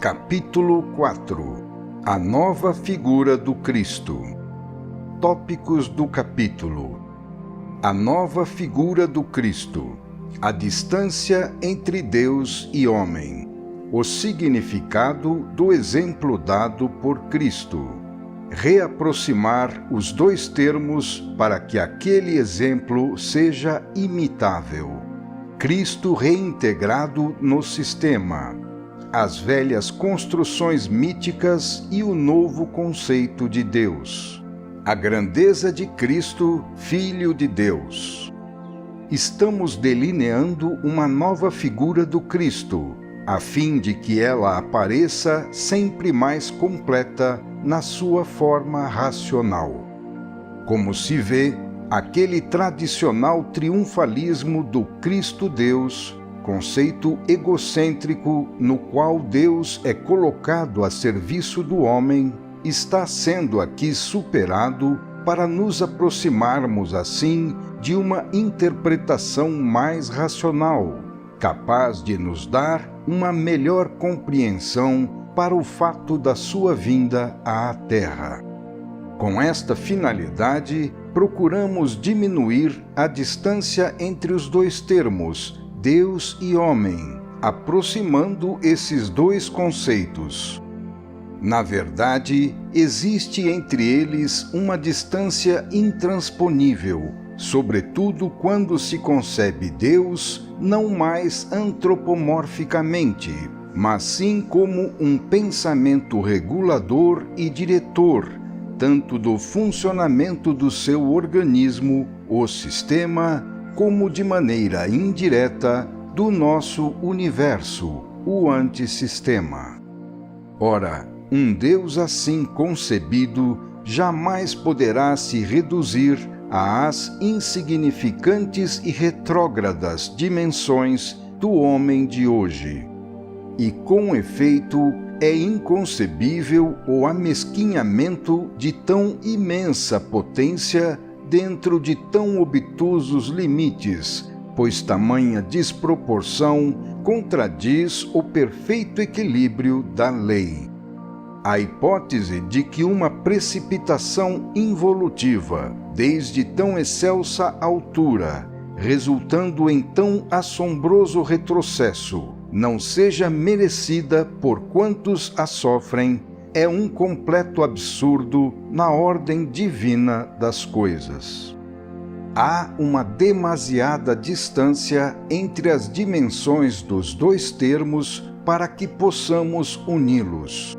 Capítulo 4 – A nova figura do Cristo. Tópicos do capítulo: a nova figura do Cristo, a distância entre Deus e homem, o significado do exemplo dado por Cristo, reaproximar os dois termos para que aquele exemplo seja imitável, Cristo reintegrado no sistema, as velhas construções míticas e o novo conceito de Deus, a grandeza de Cristo, Filho de Deus. Estamos delineando uma nova figura do Cristo, a fim de que ela apareça sempre mais completa na sua forma racional. Como se vê, aquele tradicional triunfalismo do Cristo Deus, conceito egocêntrico no qual Deus é colocado a serviço do homem, está sendo aqui superado para nos aproximarmos assim de uma interpretação mais racional, capaz de nos dar uma melhor compreensão para o fato da sua vinda à Terra. Com esta finalidade, procuramos diminuir a distância entre os dois termos, Deus e homem, aproximando esses dois conceitos. Na verdade, existe entre eles uma distância intransponível, sobretudo quando se concebe Deus não mais antropomorficamente, mas sim como um pensamento regulador e diretor, tanto do funcionamento do seu organismo, o sistema, como de maneira indireta do nosso universo, o antissistema. Ora, um Deus assim concebido jamais poderá se reduzir às insignificantes e retrógradas dimensões do homem de hoje. E com efeito, é inconcebível o amesquinhamento de tão imensa potência dentro de tão obtusos limites, pois tamanha desproporção contradiz o perfeito equilíbrio da lei. A hipótese de que uma precipitação involutiva, desde tão excelsa altura, resultando em tão assombroso retrocesso, não seja merecida por quantos a sofrem, é um completo absurdo na ordem divina das coisas. Há uma demasiada distância entre as dimensões dos dois termos para que possamos uni-los.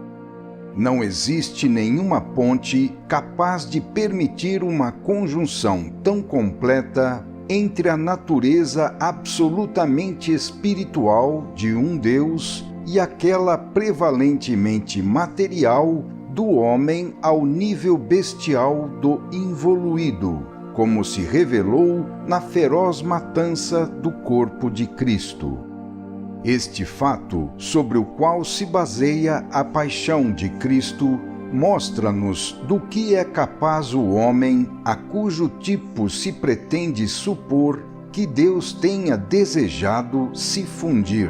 Não existe nenhuma ponte capaz de permitir uma conjunção tão completa entre a natureza absolutamente espiritual de um Deus e aquela prevalentemente material do homem ao nível bestial do involuído, como se revelou na feroz matança do corpo de Cristo. Este fato, sobre o qual se baseia a paixão de Cristo, mostra-nos do que é capaz o homem a cujo tipo se pretende supor que Deus tenha desejado se fundir.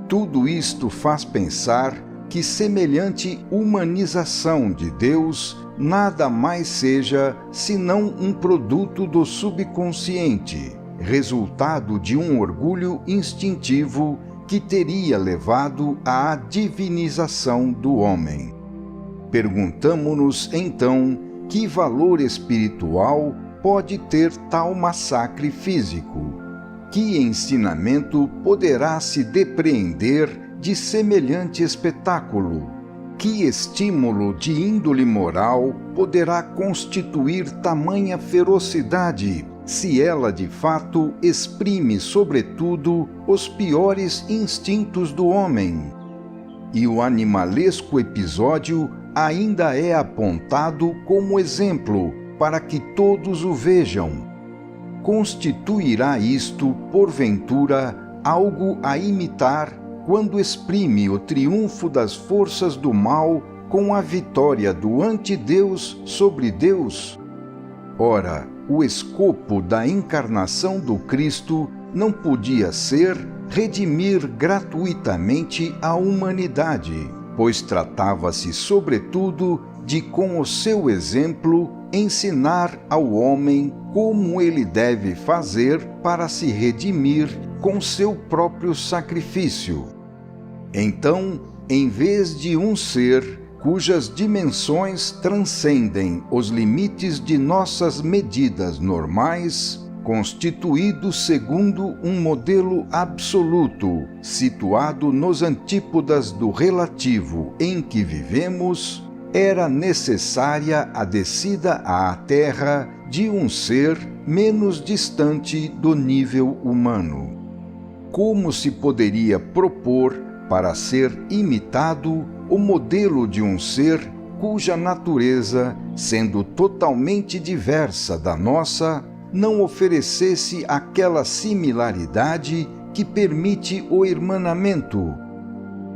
Tudo isto faz pensar que semelhante humanização de Deus nada mais seja senão um produto do subconsciente, resultado de um orgulho instintivo que teria levado à divinização do homem. Perguntamo-nos, então, que valor espiritual pode ter tal massacre físico? Que ensinamento poderá se depreender de semelhante espetáculo? Que estímulo de índole moral poderá constituir tamanha ferocidade, se ela de fato exprime, sobretudo, os piores instintos do homem? E o animalesco episódio ainda é apontado como exemplo para que todos o vejam. Constituirá isto, porventura, algo a imitar quando exprime o triunfo das forças do mal com a vitória do antideus sobre Deus? Ora, o escopo da encarnação do Cristo não podia ser redimir gratuitamente a humanidade, pois tratava-se, sobretudo, de, com o seu exemplo, ensinar ao homem como ele deve fazer para se redimir com seu próprio sacrifício. Então, em vez de um ser cujas dimensões transcendem os limites de nossas medidas normais, constituído segundo um modelo absoluto, situado nos antípodas do relativo em que vivemos, era necessária a descida à Terra de um ser menos distante do nível humano. Como se poderia propor, para ser imitado, o modelo de um ser cuja natureza, sendo totalmente diversa da nossa, não oferecesse aquela similaridade que permite o irmanamento?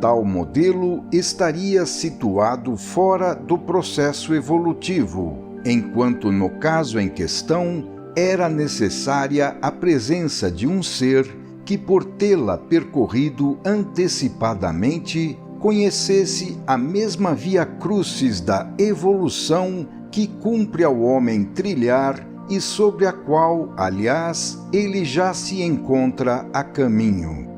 Tal modelo estaria situado fora do processo evolutivo, enquanto no caso em questão era necessária a presença de um ser que, por tê-la percorrido antecipadamente, conhecesse a mesma via crucis da evolução que cumpre ao homem trilhar e sobre a qual, aliás, ele já se encontra a caminho.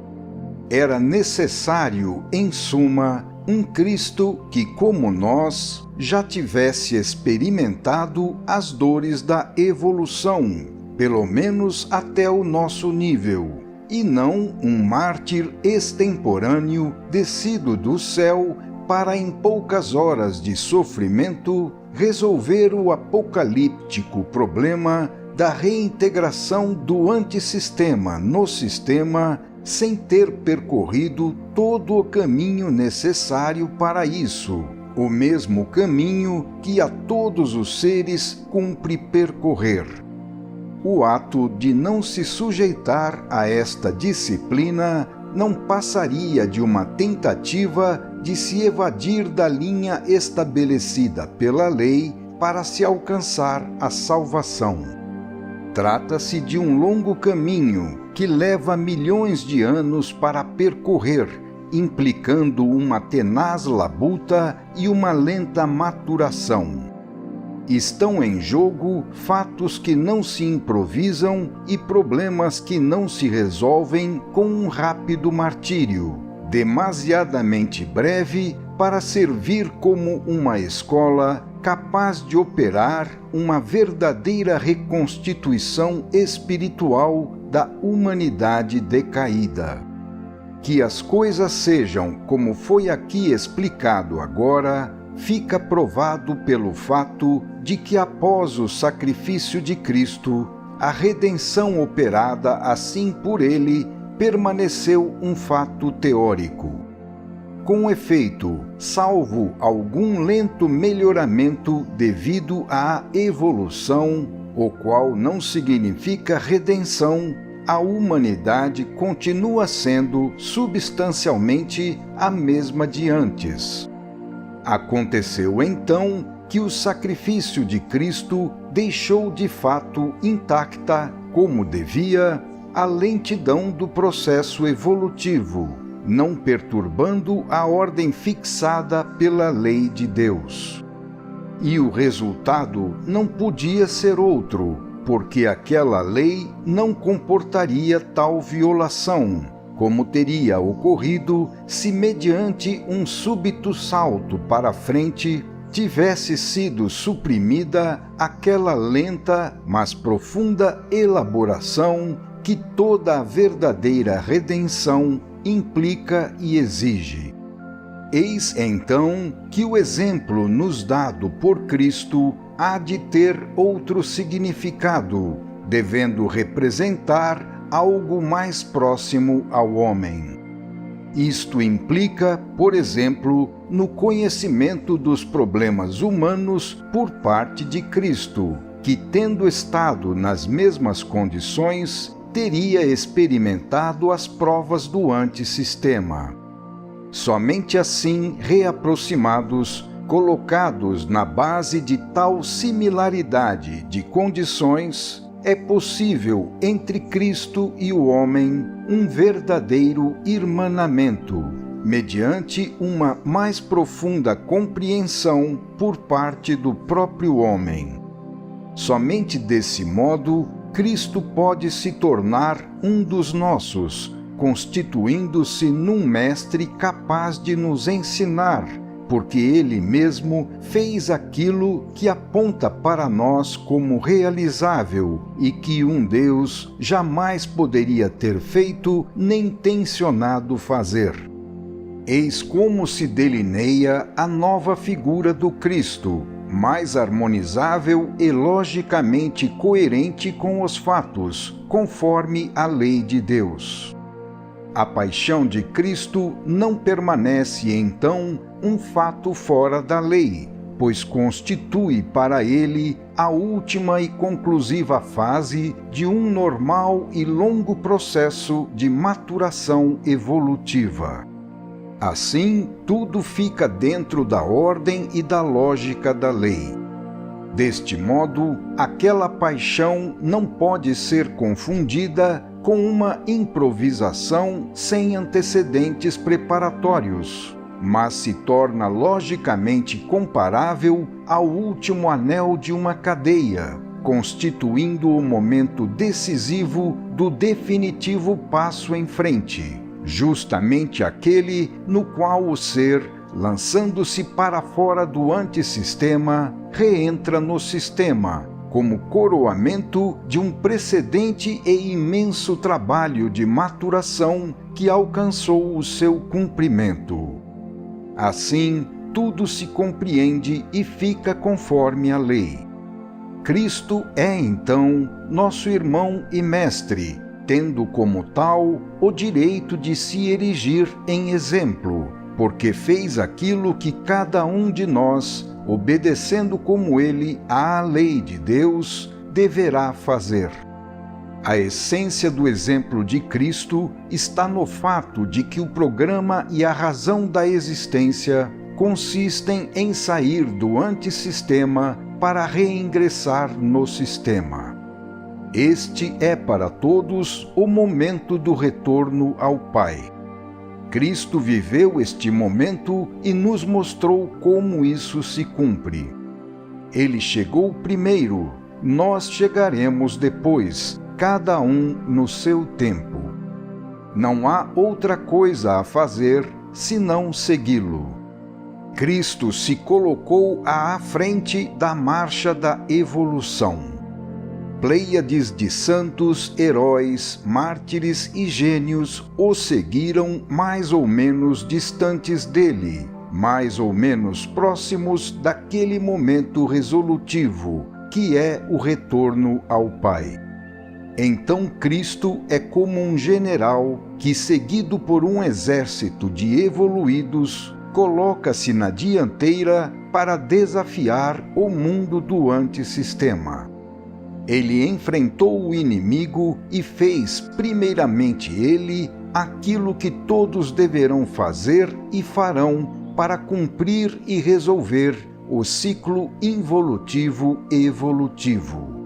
Era necessário, em suma, um Cristo que, como nós, já tivesse experimentado as dores da evolução, pelo menos até o nosso nível, e não um mártir extemporâneo descido do céu para, em poucas horas de sofrimento, resolver o apocalíptico problema da reintegração do antissistema no sistema, sem ter percorrido todo o caminho necessário para isso, o mesmo caminho que a todos os seres cumpre percorrer. O ato de não se sujeitar a esta disciplina não passaria de uma tentativa de se evadir da linha estabelecida pela lei para se alcançar a salvação. Trata-se de um longo caminho que leva milhões de anos para percorrer, implicando uma tenaz labuta e uma lenta maturação. Estão em jogo fatos que não se improvisam e problemas que não se resolvem com um rápido martírio, demasiadamente breve para servir como uma escola capaz de operar uma verdadeira reconstituição espiritual da humanidade decaída. Que as coisas sejam como foi aqui explicado agora, fica provado pelo fato de que, após o sacrifício de Cristo, a redenção operada assim por ele permaneceu um fato teórico. Com efeito, salvo algum lento melhoramento devido à evolução, o qual não significa redenção, a humanidade continua sendo substancialmente a mesma de antes. Aconteceu então que o sacrifício de Cristo deixou de fato intacta, como devia, a lentidão do processo evolutivo, não perturbando a ordem fixada pela lei de Deus. E o resultado não podia ser outro, porque aquela lei não comportaria tal violação, como teria ocorrido se, mediante um súbito salto para frente, tivesse sido suprimida aquela lenta, mas profunda elaboração que toda a verdadeira redenção implica e exige. Eis então que o exemplo nos dado por Cristo há de ter outro significado, devendo representar algo mais próximo ao homem. Isto implica, por exemplo, no conhecimento dos problemas humanos por parte de Cristo, que, tendo estado nas mesmas condições, teria experimentado as provas do antissistema. Somente assim, reaproximados, colocados na base de tal similaridade de condições, é possível entre Cristo e o homem um verdadeiro irmanamento, mediante uma mais profunda compreensão por parte do próprio homem. Somente desse modo, Cristo pode se tornar um dos nossos, constituindo-se num mestre capaz de nos ensinar, porque Ele mesmo fez aquilo que aponta para nós como realizável e que um Deus jamais poderia ter feito nem tencionado fazer. Eis como se delineia a nova figura do Cristo, mais harmonizável e logicamente coerente com os fatos, conforme a lei de Deus. A paixão de Cristo não permanece, então, um fato fora da lei, pois constitui para ele a última e conclusiva fase de um normal e longo processo de maturação evolutiva. Assim, tudo fica dentro da ordem e da lógica da lei. Deste modo, aquela paixão não pode ser confundida com uma improvisação sem antecedentes preparatórios, mas se torna logicamente comparável ao último anel de uma cadeia, constituindo o momento decisivo do definitivo passo em frente, justamente aquele no qual o ser, lançando-se para fora do antissistema, reentra no sistema, como coroamento de um precedente e imenso trabalho de maturação que alcançou o seu cumprimento. Assim, tudo se compreende e fica conforme a lei. Cristo é, então, nosso irmão e mestre, tendo como tal o direito de se erigir em exemplo, porque fez aquilo que cada um de nós, obedecendo como ele à lei de Deus, deverá fazer. A essência do exemplo de Cristo está no fato de que o programa e a razão da existência consistem em sair do antissistema para reingressar no sistema. Este é para todos o momento do retorno ao Pai. Cristo viveu este momento e nos mostrou como isso se cumpre. Ele chegou primeiro, nós chegaremos depois, cada um no seu tempo. Não há outra coisa a fazer senão segui-lo. Cristo se colocou à frente da marcha da evolução. Pleiades de santos, heróis, mártires e gênios o seguiram mais ou menos distantes dele, mais ou menos próximos daquele momento resolutivo, que é o retorno ao Pai. Então Cristo é como um general que, seguido por um exército de evoluídos, coloca-se na dianteira para desafiar o mundo do antissistema. Ele enfrentou o inimigo e fez, primeiramente ele, aquilo que todos deverão fazer e farão para cumprir e resolver o ciclo involutivo-evolutivo.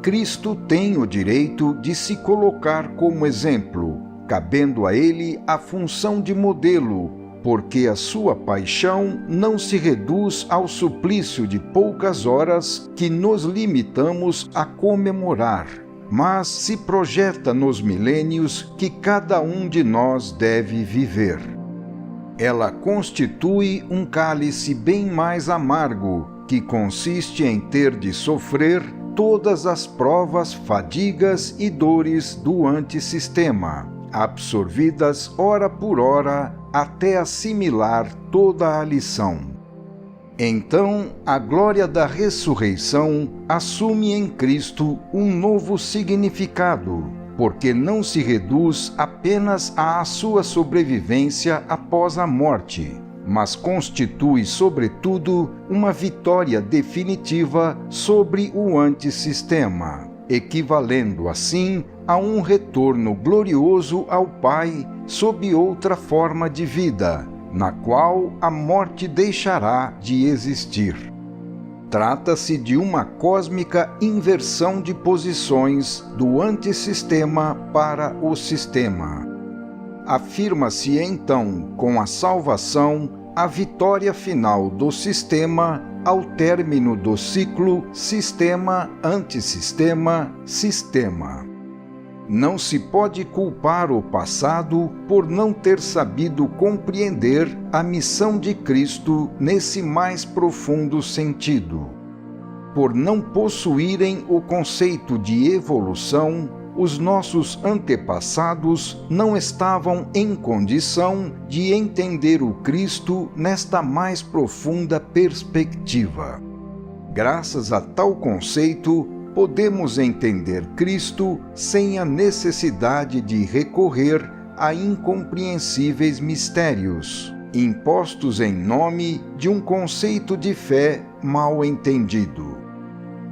Cristo tem o direito de se colocar como exemplo, cabendo a ele a função de modelo, porque a sua paixão não se reduz ao suplício de poucas horas que nos limitamos a comemorar, mas se projeta nos milênios que cada um de nós deve viver. Ela constitui um cálice bem mais amargo, que consiste em ter de sofrer todas as provas, fadigas e dores do antissistema, absorvidas hora por hora até assimilar toda a lição. Então, a glória da ressurreição assume em Cristo um novo significado, porque não se reduz apenas à sua sobrevivência após a morte, mas constitui, sobretudo, uma vitória definitiva sobre o antissistema, equivalendo, assim, a um retorno glorioso ao Pai sob outra forma de vida, na qual a morte deixará de existir. Trata-se de uma cósmica inversão de posições do antissistema para o sistema. Afirma-se então, com a salvação, a vitória final do sistema ao término do ciclo sistema-antissistema-sistema. Não se pode culpar o passado por não ter sabido compreender a missão de Cristo nesse mais profundo sentido. Por não possuírem o conceito de evolução, os nossos antepassados não estavam em condição de entender o Cristo nesta mais profunda perspectiva. Graças a tal conceito, podemos entender Cristo sem a necessidade de recorrer a incompreensíveis mistérios, impostos em nome de um conceito de fé mal entendido.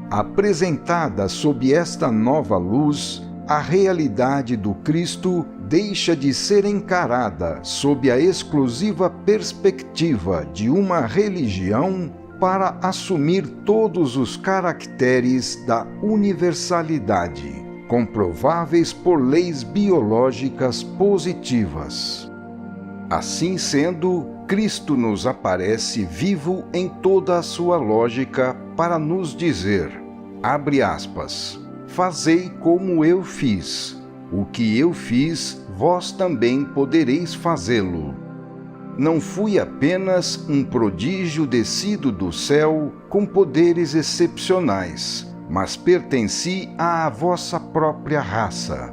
Apresentada sob esta nova luz, a realidade do Cristo deixa de ser encarada sob a exclusiva perspectiva de uma religião para assumir todos os caracteres da universalidade, comprováveis por leis biológicas positivas. Assim sendo, Cristo nos aparece vivo em toda a sua lógica para nos dizer, abre aspas, fazei como eu fiz, o que eu fiz, vós também podereis fazê-lo. Não fui apenas um prodígio descido do céu com poderes excepcionais, mas pertenci à vossa própria raça.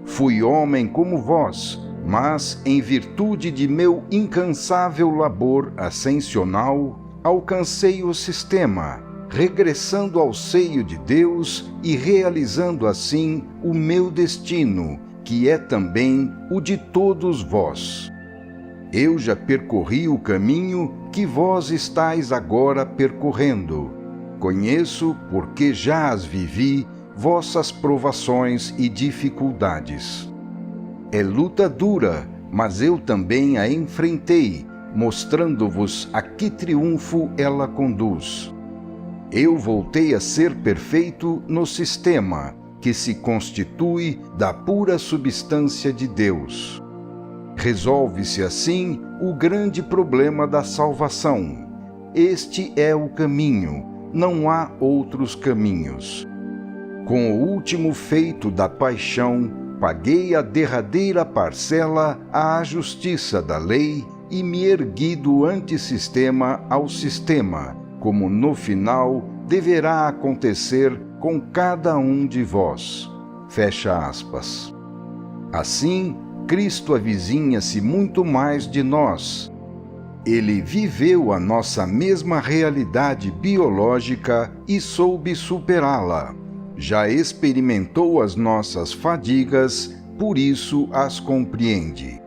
Fui homem como vós, mas, em virtude de meu incansável labor ascensional, alcancei o sistema, regressando ao seio de Deus e realizando assim o meu destino, que é também o de todos vós. Eu já percorri o caminho que vós estáis agora percorrendo. Conheço, porque já as vivi, vossas provações e dificuldades. É luta dura, mas eu também a enfrentei, mostrando-vos a que triunfo ela conduz. Eu voltei a ser perfeito no sistema, que se constitui da pura substância de Deus. Resolve-se assim o grande problema da salvação. Este é o caminho, não há outros caminhos. Com o último feito da paixão, paguei a derradeira parcela à justiça da lei e me ergui do antissistema ao sistema, como no final deverá acontecer com cada um de vós. Fecha aspas. Assim, Cristo avizinha-se muito mais de nós. Ele viveu a nossa mesma realidade biológica e soube superá-la. Já experimentou as nossas fadigas, por isso as compreende.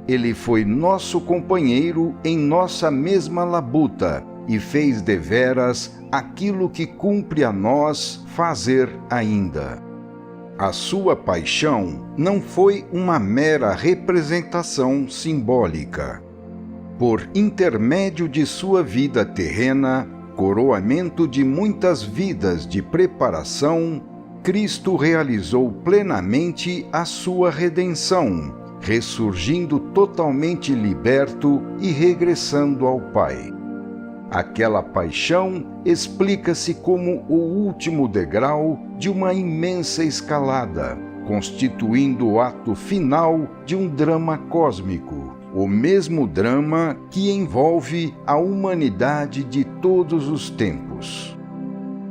Ele foi nosso companheiro em nossa mesma labuta e fez deveras aquilo que cumpre a nós fazer ainda. A sua paixão não foi uma mera representação simbólica. Por intermédio de sua vida terrena, coroamento de muitas vidas de preparação, Cristo realizou plenamente a sua redenção, ressurgindo totalmente liberto e regressando ao Pai. Aquela paixão explica-se como o último degrau de uma imensa escalada, constituindo o ato final de um drama cósmico, o mesmo drama que envolve a humanidade de todos os tempos.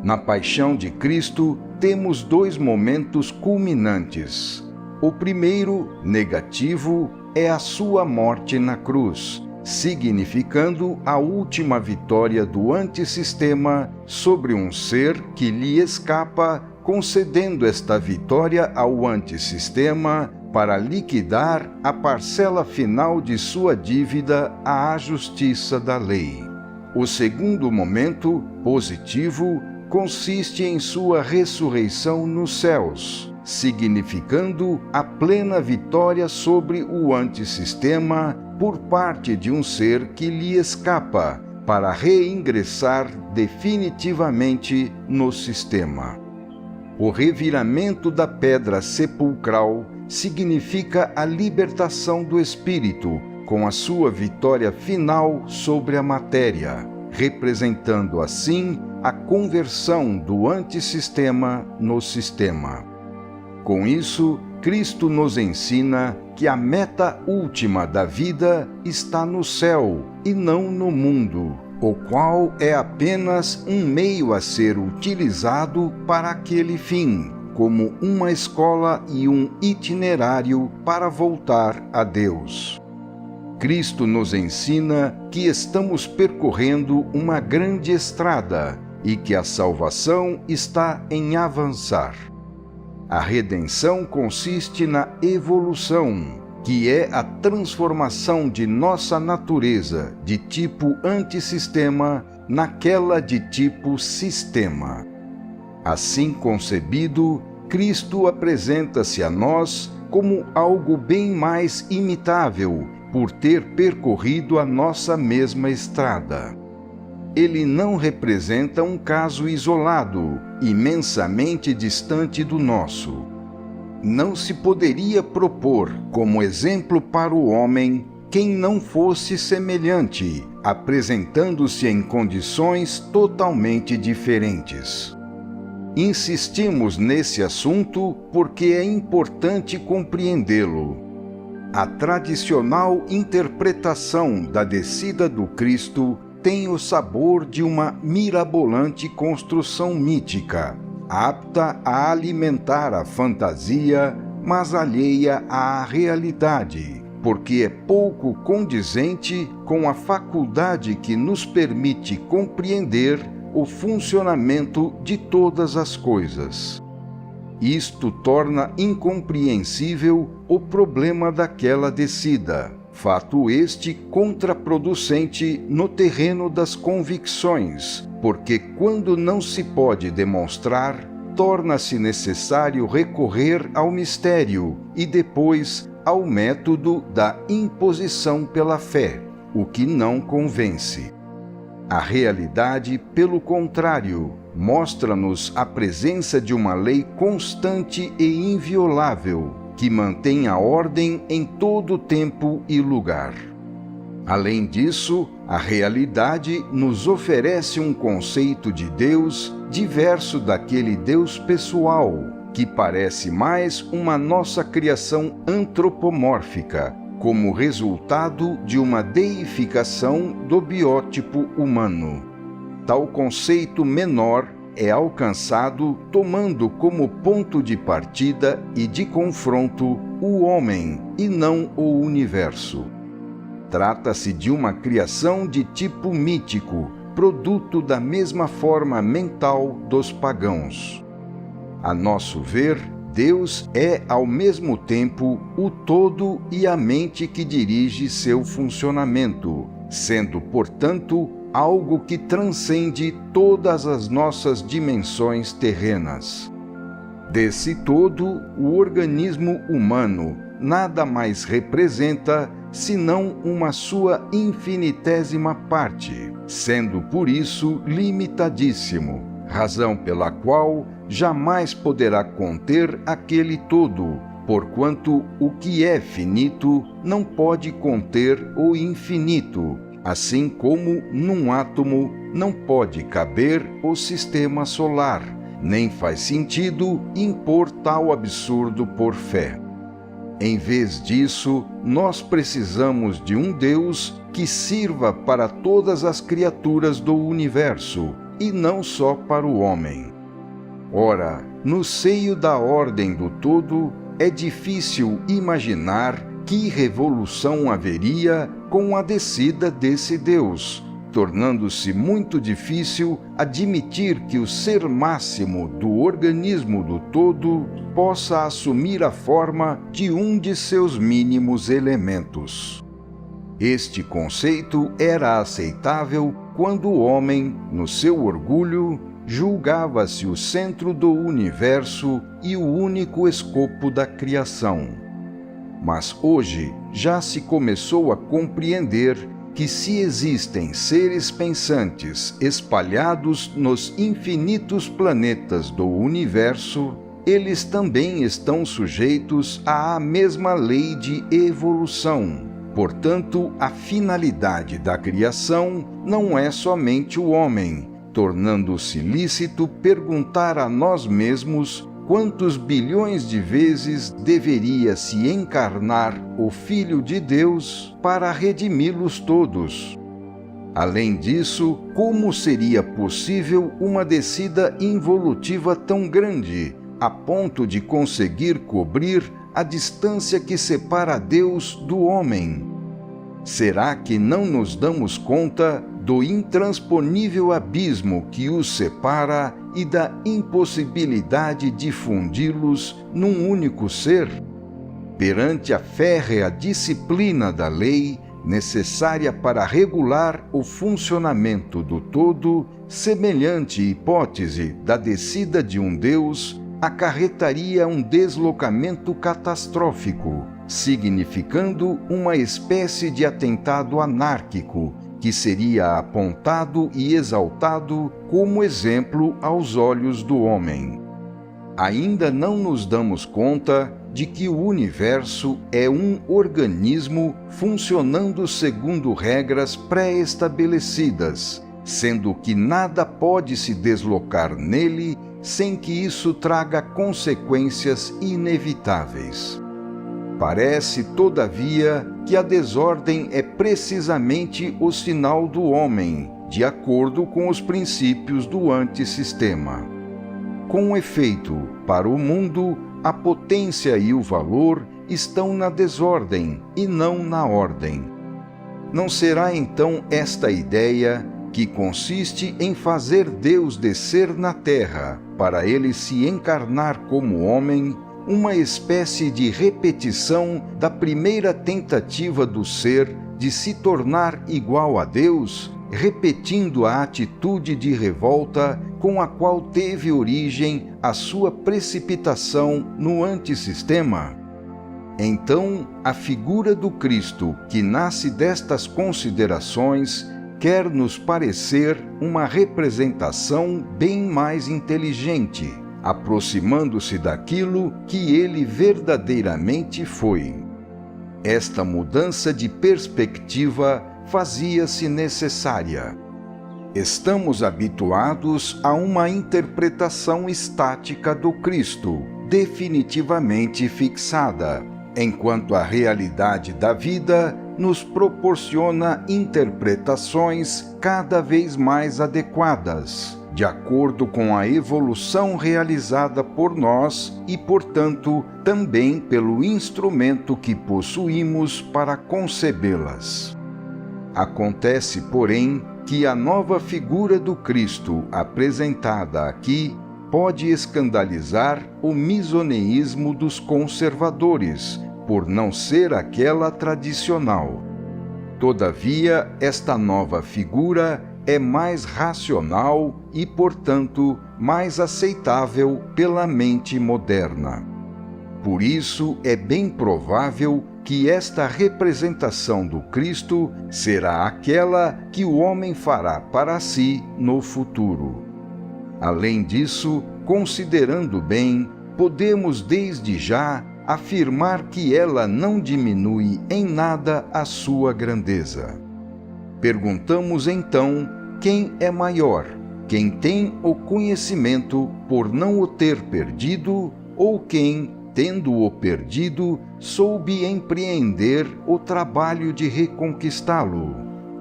Na paixão de Cristo, temos dois momentos culminantes. O primeiro, negativo, é a sua morte na cruz, significando a última vitória do antissistema sobre um ser que lhe escapa, concedendo esta vitória ao antissistema para liquidar a parcela final de sua dívida à justiça da lei. O segundo momento, positivo, consiste em sua ressurreição nos céus, significando a plena vitória sobre o antissistema por parte de um ser que lhe escapa, para reingressar definitivamente no sistema. O reviramento da pedra sepulcral significa a libertação do espírito, com a sua vitória final sobre a matéria, representando assim a conversão do antissistema no sistema. Com isso, Cristo nos ensina que a meta última da vida está no céu e não no mundo, o qual é apenas um meio a ser utilizado para aquele fim, como uma escola e um itinerário para voltar a Deus. Cristo nos ensina que estamos percorrendo uma grande estrada e que a salvação está em avançar. A redenção consiste na evolução, que é a transformação de nossa natureza de tipo antissistema naquela de tipo sistema. Assim concebido, Cristo apresenta-se a nós como algo bem mais imitável, por ter percorrido a nossa mesma estrada. Ele não representa um caso isolado, imensamente distante do nosso. Não se poderia propor como exemplo para o homem quem não fosse semelhante, apresentando-se em condições totalmente diferentes. Insistimos nesse assunto porque é importante compreendê-lo. A tradicional interpretação da descida do Cristo tem o sabor de uma mirabolante construção mítica, apta a alimentar a fantasia, mas alheia à realidade, porque é pouco condizente com a faculdade que nos permite compreender o funcionamento de todas as coisas. Isto torna incompreensível o problema daquela descida, fato este contraproducente no terreno das convicções, porque quando não se pode demonstrar, torna-se necessário recorrer ao mistério e depois ao método da imposição pela fé, o que não convence. A realidade, pelo contrário, mostra-nos a presença de uma lei constante e inviolável, que mantém a ordem em todo tempo e lugar. Além disso, a realidade nos oferece um conceito de Deus diverso daquele Deus pessoal, que parece mais uma nossa criação antropomórfica, como resultado de uma deificação do biótipo humano. Tal conceito menor é alcançado tomando como ponto de partida e de confronto o homem e não o universo. Trata-se de uma criação de tipo mítico, produto da mesma forma mental dos pagãos. A nosso ver, Deus é ao mesmo tempo o todo e a mente que dirige seu funcionamento, sendo, portanto, algo que transcende todas as nossas dimensões terrenas. Desse todo, o organismo humano nada mais representa senão uma sua infinitésima parte, sendo por isso limitadíssimo, razão pela qual jamais poderá conter aquele todo, porquanto o que é finito não pode conter o infinito, assim como num átomo não pode caber o sistema solar, nem faz sentido impor tal absurdo por fé. Em vez disso, nós precisamos de um Deus que sirva para todas as criaturas do universo, e não só para o homem. Ora, no seio da ordem do todo, é difícil imaginar que revolução haveria com a descida desse Deus, tornando-se muito difícil admitir que o ser máximo do organismo do todo possa assumir a forma de um de seus mínimos elementos. Este conceito era aceitável quando o homem, no seu orgulho, julgava-se o centro do universo e o único escopo da criação. Mas hoje já se começou a compreender que se existem seres pensantes espalhados nos infinitos planetas do universo, eles também estão sujeitos à mesma lei de evolução. Portanto, a finalidade da criação não é somente o homem, tornando-se lícito perguntar a nós mesmos quantos bilhões de vezes deveria se encarnar o Filho de Deus para redimi-los todos. Além disso, como seria possível uma descida involutiva tão grande, a ponto de conseguir cobrir a distância que separa Deus do homem? Será que não nos damos conta do intransponível abismo que os separa e da impossibilidade de fundi-los num único ser? Perante a férrea disciplina da lei, necessária para regular o funcionamento do todo, semelhante hipótese da descida de um Deus acarretaria um deslocamento catastrófico, significando uma espécie de atentado anárquico, que seria apontado e exaltado como exemplo aos olhos do homem. Ainda não nos damos conta de que o universo é um organismo funcionando segundo regras pré-estabelecidas, sendo que nada pode se deslocar nele sem que isso traga consequências inevitáveis. Parece, todavia, que a desordem é precisamente o sinal do homem, de acordo com os princípios do antissistema. Com efeito, para o mundo, a potência e o valor estão na desordem e não na ordem. Não será então esta ideia, que consiste em fazer Deus descer na terra para ele se encarnar como homem, uma espécie de repetição da primeira tentativa do ser de se tornar igual a Deus, repetindo a atitude de revolta com a qual teve origem a sua precipitação no antissistema? Então, a figura do Cristo, que nasce destas considerações, quer nos parecer uma representação bem mais inteligente, aproximando-se daquilo que ele verdadeiramente foi. Esta mudança de perspectiva fazia-se necessária. Estamos habituados a uma interpretação estática do Cristo, definitivamente fixada, enquanto a realidade da vida nos proporciona interpretações cada vez mais adequadas, de acordo com a evolução realizada por nós e, portanto, também pelo instrumento que possuímos para concebê-las. Acontece, porém, que a nova figura do Cristo apresentada aqui pode escandalizar o misoneísmo dos conservadores, por não ser aquela tradicional. Todavia, esta nova figura é mais racional e, portanto, mais aceitável pela mente moderna. Por isso, é bem provável que esta representação do Cristo será aquela que o homem fará para si no futuro. Além disso, considerando bem, podemos desde já afirmar que ela não diminui em nada a sua grandeza. Perguntamos então, quem é maior? Quem tem o conhecimento por não o ter perdido, ou quem, tendo-o perdido, soube empreender o trabalho de reconquistá-lo?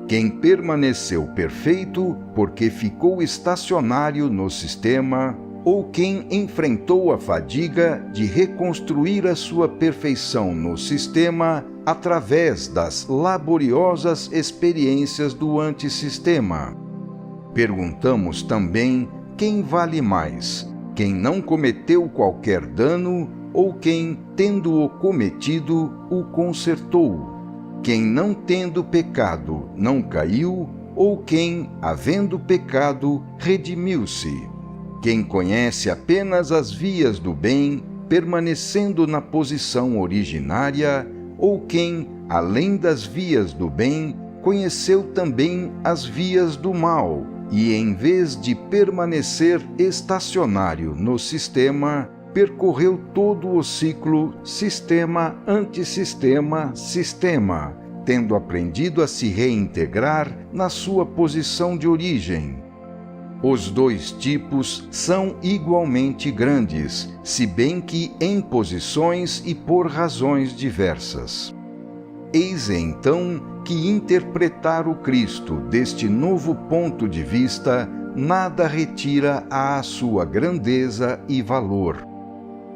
Quem permaneceu perfeito porque ficou estacionário no sistema, ou quem enfrentou a fadiga de reconstruir a sua perfeição no sistema através das laboriosas experiências do antissistema? Perguntamos também quem vale mais, quem não cometeu qualquer dano ou quem, tendo-o cometido, o consertou? Quem, não tendo pecado, não caiu, ou quem, havendo pecado, redimiu-se? Quem conhece apenas as vias do bem, permanecendo na posição originária, ou quem, além das vias do bem, conheceu também as vias do mal e, em vez de permanecer estacionário no sistema, percorreu todo o ciclo sistema-antissistema-sistema, tendo aprendido a se reintegrar na sua posição de origem. Os dois tipos são igualmente grandes, se bem que em posições e por razões diversas. Eis então que interpretar o Cristo deste novo ponto de vista nada retira à sua grandeza e valor.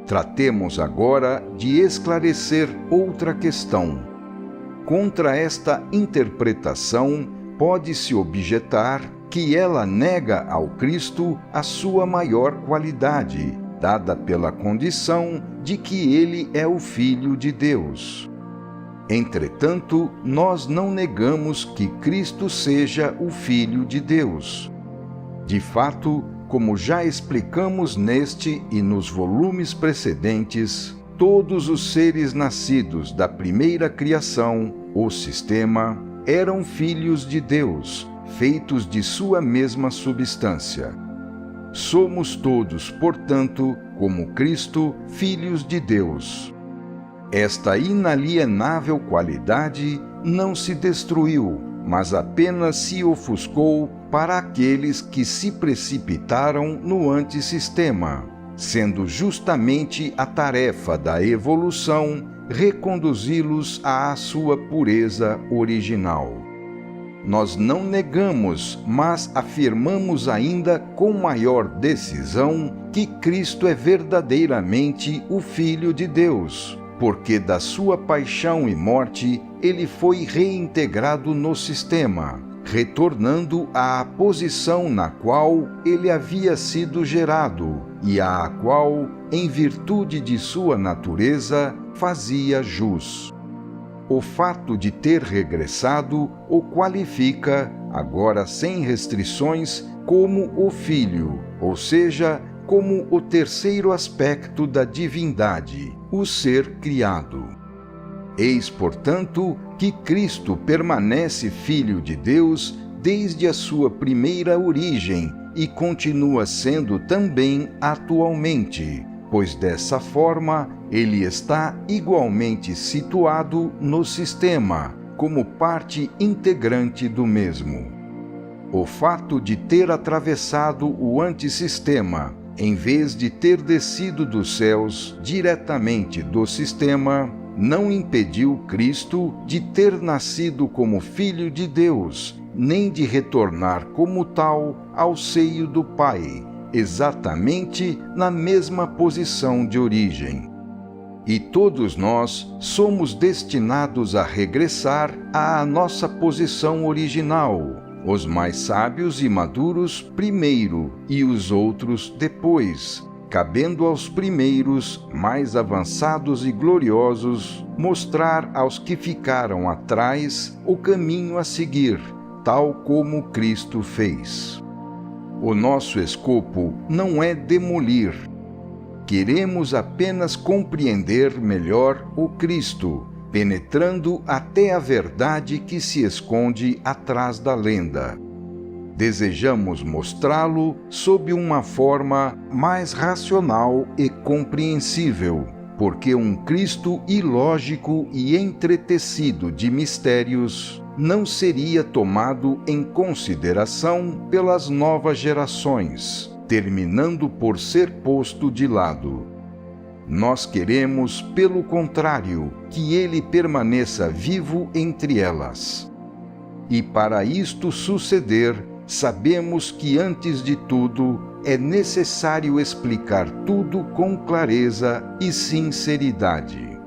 Tratemos agora de esclarecer outra questão. Contra esta interpretação, pode-se objetar que ela nega ao Cristo a sua maior qualidade, dada pela condição de que ele é o Filho de Deus. Entretanto, nós não negamos que Cristo seja o Filho de Deus. De fato, como já explicamos neste e nos volumes precedentes, todos os seres nascidos da primeira criação, o sistema, eram filhos de Deus, feitos de sua mesma substância. Somos todos, portanto, como Cristo, filhos de Deus. Esta inalienável qualidade não se destruiu, mas apenas se ofuscou para aqueles que se precipitaram no antissistema, sendo justamente a tarefa da evolução reconduzi-los à sua pureza original. Nós não negamos, mas afirmamos ainda com maior decisão que Cristo é verdadeiramente o Filho de Deus, porque da sua paixão e morte ele foi reintegrado no sistema, retornando à posição na qual ele havia sido gerado e à qual, em virtude de sua natureza, fazia jus. O fato de ter regressado o qualifica, agora sem restrições, como o Filho, ou seja, como o terceiro aspecto da divindade, o ser criado. Eis, portanto, que Cristo permanece Filho de Deus desde a sua primeira origem e continua sendo também atualmente, pois dessa forma ele está igualmente situado no sistema, como parte integrante do mesmo. O fato de ter atravessado o antissistema, em vez de ter descido dos céus diretamente do sistema, não impediu Cristo de ter nascido como Filho de Deus, nem de retornar como tal ao seio do Pai, exatamente na mesma posição de origem. E todos nós somos destinados a regressar à nossa posição original, os mais sábios e maduros primeiro e os outros depois, cabendo aos primeiros, mais avançados e gloriosos, mostrar aos que ficaram atrás o caminho a seguir, tal como Cristo fez. O nosso escopo não é demolir. Queremos apenas compreender melhor o Cristo, penetrando até a verdade que se esconde atrás da lenda. Desejamos mostrá-lo sob uma forma mais racional e compreensível, porque um Cristo ilógico e entretecido de mistérios não seria tomado em consideração pelas novas gerações, terminando por ser posto de lado. Nós queremos, pelo contrário, que ele permaneça vivo entre elas. E para isto suceder, sabemos que antes de tudo é necessário explicar tudo com clareza e sinceridade.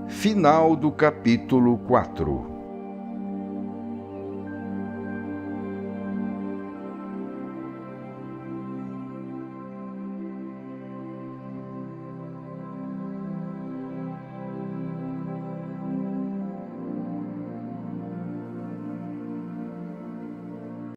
Final do capítulo 4.